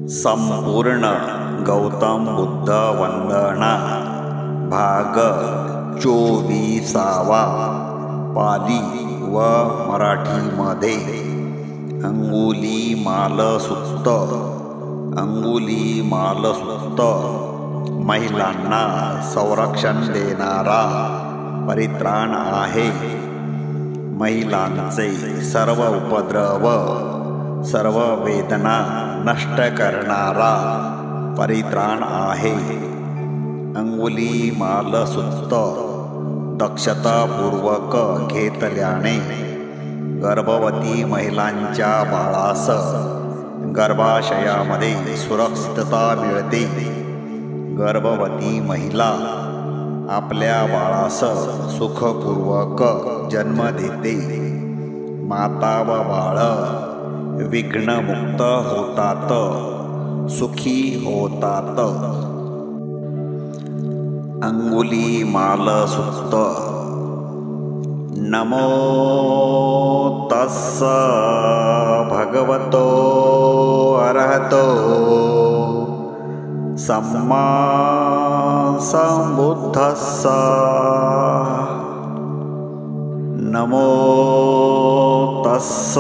संपूर्ण गौतम बुद्ध वंदना भाग 24वा पाली व मराठीमध्ये अंगुलीमाल सूक्त महिलांना संरक्षण देणारा परित्राण आहे. महिलांचे सर्व उपद्रव सर्व वेदना नष्ट करणारा परित्राण आहे. अंगुलीमाल सूक्त दक्षतापूर्वक घेतल्याने गर्भवती महिलांच्या बाळास गर्भाशयामध्ये सुरक्षितता मिळते. गर्भवती महिला आपल्या बाळास सुखपूर्वक जन्म देते. माता व बाळ विघ्नमुक्त होतात, सुखी होतात. अंगुलीमाल सूक्त. नमो तस्स भगवतो अरहतो सम्मा संबुद्धस्स. नमो तस्स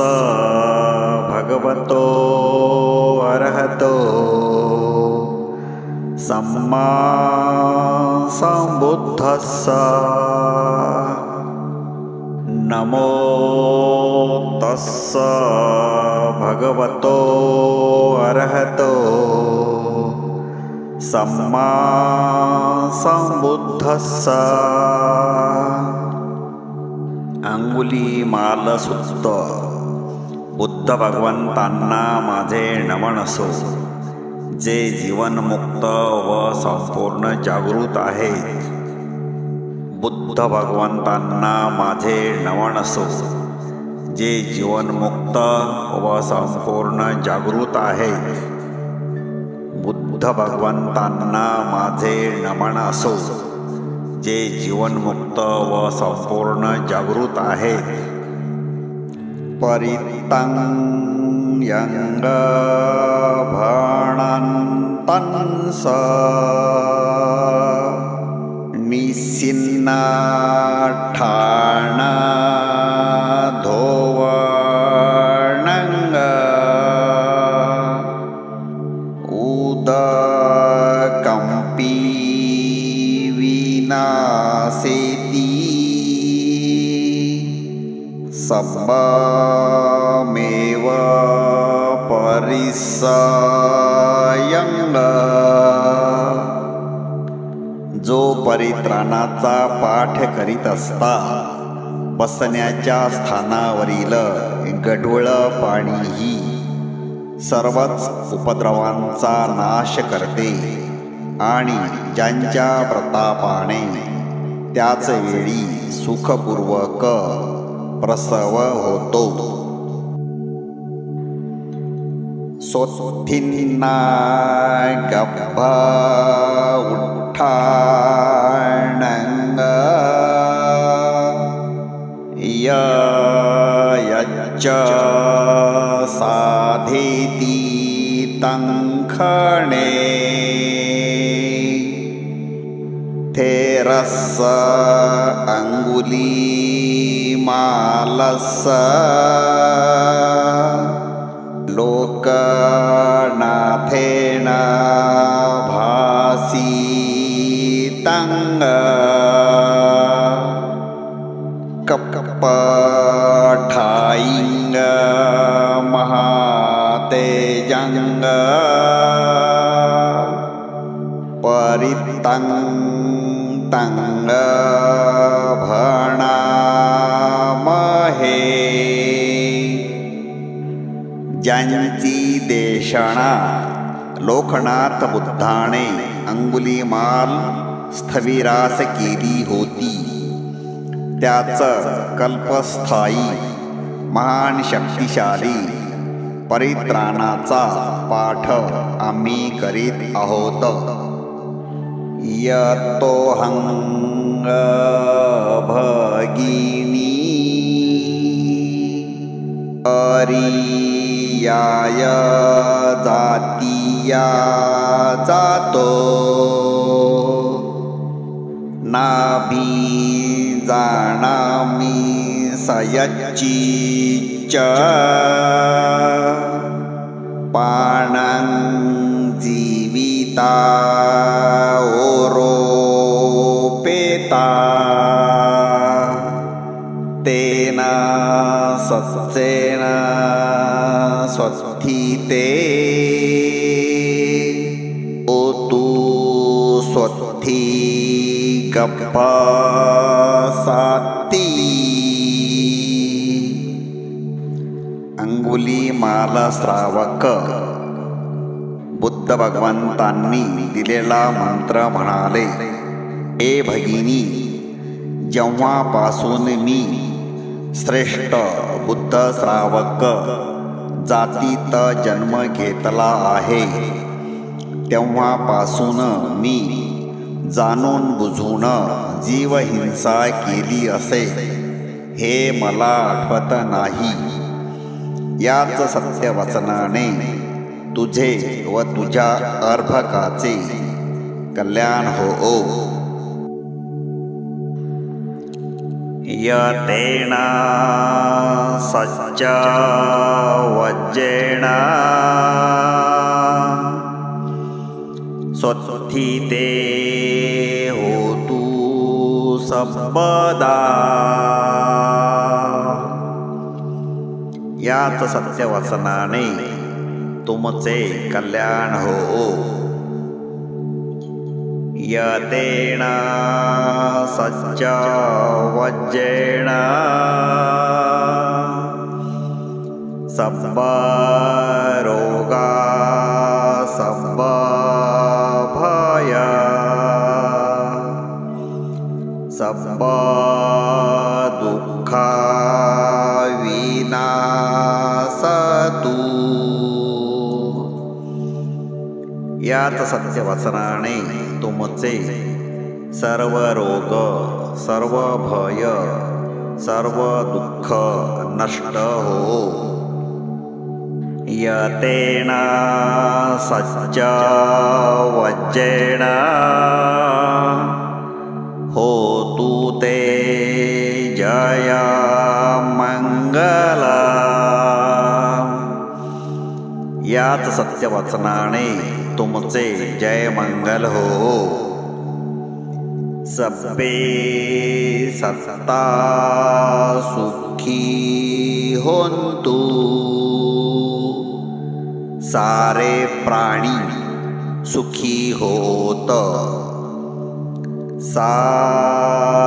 भगवतो अरहतो सम्मा संबुद्धस्स. नमो तस्स भगवतो अरहतो सम्मा संबुद्धस्स. अंगुलीमाल सूक्त. बुद्ध भगवंतांना माझे नमन असो, जे जीवनमुक्त व संपूर्ण जागृत आहेत. बुद्ध भगवंतांना माझे नमन असो, जे जीवनमुक्त व संपूर्ण जागृत आहेत. बुद्ध भगवंतांना माझे नमन असो, जे जीवनमुक्त व संपूर्ण जागृत आहेत. परितं यंग भणन्तंस निसिन्ना ठाण धोवणंग उदकंपी विनाशेती सब्बमेव परिसयंग. जो परित्राणाचा पाठ करीत असता बसण्याच्या स्थानावरील गढूळ पाणीही सर्वच उपद्रवांचा नाश करते आणि ज्यांच्या प्रतापाने त्याच वेळी सुखपूर्वक प्रसव होतो. सोत्थिन्ना गब्भ उठ्ठाणंग यच्च साधेति तंखणे थेरस्स अंगुलीमालस्स लोकनाथेन भासितंग कपठाईंग महातेजंग परितं तंग भणामहे. ज्यांची देशणा लोकनाथ बुद्धाने अंगुलीमाल स्थविरास केली होती, त्याच कल्पस्थायी महान शक्तिशाली परित्राणाचा पाठ आम्ही करीत आहोत. यतोऽहं भगिनी पर्याय जाती नाभिया जातो, नाभी जाणामी सयच्चीच, पाणं जीविता ओरोपेता, तेन सत्सेन स्वस्थिते ओतु स्वस्ति गप्पसाती। अंगुलीमाल श्रावक बुद्ध भगवंतांनी दिलेला मंत्र म्हणाले, हे भगिनी, जेव्हापासून मी श्रेष्ठ बुद्ध श्रावक जातीत जन्म घेतला आहे, तेव्हापासून मी जाणून बुजून जीवहिंसा केली असे हे मला आठवत नाही। याच सत्यवचनाने तुझे व तुझ्या अर्भकाचे कल्याण हो। यतेन सच्च वज्रेण स्वस्थिते होतु सर्वदा। याच सत्यवचनाने तुमचे कल्याण हो। यतेन सच्च वज्रेण सर्वरोगा सर्वभय सर्वदुःखा विनाशतु। याच सत्यवचनाने तुमचे सर्व रोग सर्व भय सर्व दुःख नष्ट हो। यतेन सच्च वज्रेण होतु ते जय मंगल। याच सत्यवचनाने तुमचे जय मंगल हो। सब्बे सत्ता सुखी होन्तु, सारे प्राणी सुखी होत। सारे